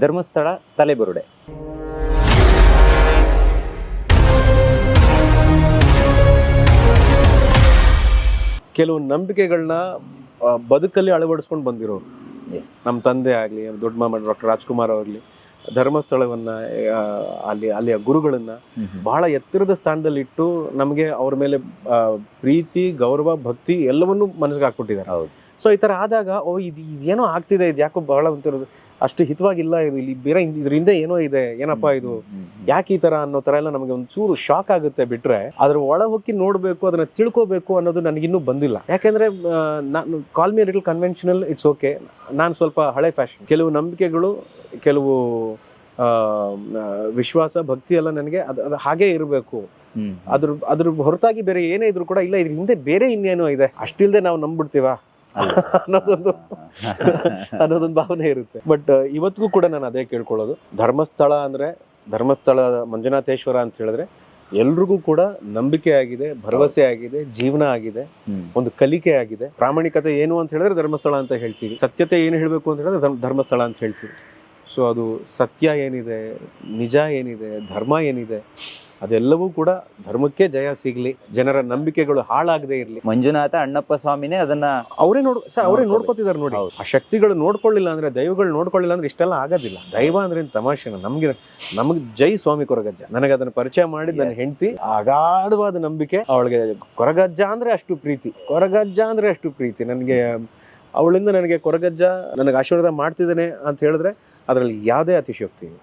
ಧರ್ಮಸ್ಥಳ ತಲೆಬುರುಡೆ. ಕೆಲವು ನಂಬಿಕೆಗಳನ್ನ ಬದುಕಲ್ಲಿ ಅಳವಡಿಸ್ಕೊಂಡು ಬಂದಿರೋರು. ನಮ್ಮ ತಂದೆ ಆಗಲಿ, ದೊಡ್ಡ ಮಾಮ ಡಾಕ್ಟರ್ ರಾಜ್ಕುಮಾರ್ ಆಗಲಿ, ಧರ್ಮಸ್ಥಳವನ್ನ ಅಲ್ಲಿಯ ಗುರುಗಳನ್ನ ಬಹಳ ಎತ್ತರದ ಸ್ಥಾನದಲ್ಲಿಟ್ಟು ನಮಗೆ ಅವ್ರ ಮೇಲೆ ಪ್ರೀತಿ, ಗೌರವ, ಭಕ್ತಿ ಎಲ್ಲವನ್ನೂ ಮನಸ್ಸಿಗೆ ಹಾಕ್ಬಿಟ್ಟಿದ್ದಾರೆ. ಹೌದು. ಸೊ ಈ ತರ ಆದಾಗ ಇದೇನೋ ಆಗ್ತಿದೆ, ಇದು ಯಾಕೋ ಬಹಳ ಒಂಥರದ್ದು ಅಷ್ಟು ಹಿತವಾಗಿಲ್ಲ, ಇಲ್ಲಿ ಬೇರೆ ಇದರಿಂದ ಏನೋ ಇದೆ, ಏನಪ್ಪಾ ಇದು, ಯಾಕೆ ಈ ತರ ಅನ್ನೋ ತರ ಎಲ್ಲ ನಮಗೆ ಒಂದು ಚೂರು ಶಾಕ್ ಆಗುತ್ತೆ. ಬಿಟ್ರೆ ಅದ್ರ ಒಳ ಹೊಕ್ಕಿ ನೋಡ್ಬೇಕು, ಅದನ್ನ ತಿಳ್ಕೋಬೇಕು ಅನ್ನೋದು ನನಗಿನ್ನೂ ಬಂದಿಲ್ಲ. ಯಾಕೆಂದ್ರೆ ನಾನು ಕಾಲ್ ಮಿ ಲಿಟಲ್ ಕನ್ವೆನ್ಷನಲ್, ಇಟ್ಸ್ ಓಕೆ. ನಾನು ಸ್ವಲ್ಪ ಹಳೆ ಫ್ಯಾಷನ್. ಕೆಲವು ನಂಬಿಕೆಗಳು, ಕೆಲವು ವಿಶ್ವಾಸ, ಭಕ್ತಿ ಎಲ್ಲ ನನಗೆ ಅದು ಹಾಗೆ ಇರಬೇಕು. ಅದ್ರ ಹೊರತಾಗಿ ಬೇರೆ ಏನೇ ಇದ್ರು ಕೂಡ ಇಲ್ಲ, ಇದ್ರ ಹಿಂದೆ ಬೇರೆ ಇನ್ನೇನೋ ಇದೆ, ಅಷ್ಟಿಲ್ದೆ ನಾವು ನಂಬ್ಬಿಡ್ತೀವ ಅನ್ನೋದೊಂದು ಭಾವನೆ ಇರುತ್ತೆ. ಬಟ್ ಇವತ್ತಿಗೂ ಕೂಡ ನಾನು ಅದೇ ಕೇಳ್ಕೊಳ್ಳೋದು, ಧರ್ಮಸ್ಥಳ ಅಂದ್ರೆ, ಧರ್ಮಸ್ಥಳ ಮಂಜುನಾಥೇಶ್ವರ ಅಂತ ಹೇಳಿದ್ರೆ ಎಲ್ರಿಗೂ ಕೂಡ ನಂಬಿಕೆ ಆಗಿದೆ, ಭರವಸೆ ಆಗಿದೆ, ಜೀವನ ಆಗಿದೆ, ಒಂದು ಕಲಿಕೆ ಆಗಿದೆ. ಪ್ರಾಮಾಣಿಕತೆ ಏನು ಅಂತ ಹೇಳಿದ್ರೆ ಧರ್ಮಸ್ಥಳ ಅಂತ ಹೇಳ್ತೀವಿ, ಸತ್ಯತೆ ಏನು ಹೇಳಬೇಕು ಅಂತ ಹೇಳಿದ್ರೆ ಧರ್ಮಸ್ಥಳ ಅಂತ ಹೇಳ್ತೀವಿ. ಸೊ ಅದು ಸತ್ಯ ಏನಿದೆ, ನಿಜ ಏನಿದೆ, ಧರ್ಮ ಏನಿದೆ, ಅದೆಲ್ಲವೂ ಕೂಡ ಧರ್ಮಕ್ಕೆ ಜಯ ಸಿಗ್ಲಿ, ಜನರ ನಂಬಿಕೆಗಳು ಹಾಳಾಗದೆ ಇರ್ಲಿ. ಮಂಜುನಾಥ ಅಣ್ಣಪ್ಪ ಸ್ವಾಮಿನೇ ಅದನ್ನ ಅವರೇ ನೋಡ್ಕೋತಿದಾರೆ ನೋಡಿ. ಆ ಶಕ್ತಿಗಳು ನೋಡ್ಕೊಳ್ಳಿಲ್ಲ ಅಂದ್ರೆ, ದೈವಗಳು ನೋಡ್ಕೊಳ್ಳಿಲ್ಲ ಅಂದ್ರೆ ಇಷ್ಟೆಲ್ಲ ಆಗೋದಿಲ್ಲ. ದೈವ ಅಂದ್ರೆ ತಮಾಷೆನ. ನಮಗೆ ಜೈ ಸ್ವಾಮಿ ಕೊರಗಜ್ಜ, ನನಗೆ ಅದನ್ನ ಪರಿಚಯ ಮಾಡಿ ನನ್ನ ಹೆಂಡತಿ, ಅಗಾಢವಾದ ನಂಬಿಕೆ. ಅವಳಿಗೆ ಕೊರಗಜ್ಜ ಅಂದ್ರೆ ಅಷ್ಟು ಪ್ರೀತಿ, ಕೊರಗಜ್ಜ ಅಂದ್ರೆ ಅಷ್ಟು ಪ್ರೀತಿ ನನಗೆ. ಅವಳಿಂದ ನನಗೆ ಕೊರಗಜ್ಜ ನನಗೆ ಆಶೀರ್ವಾದ ಮಾಡ್ತಿದ್ದಾನೆ ಅಂತ ಹೇಳಿದ್ರೆ ಅದರಲ್ಲಿ ಯಾವುದೇ ಅತಿಶಯೋಕ್ತಿ ಇಲ್ಲ.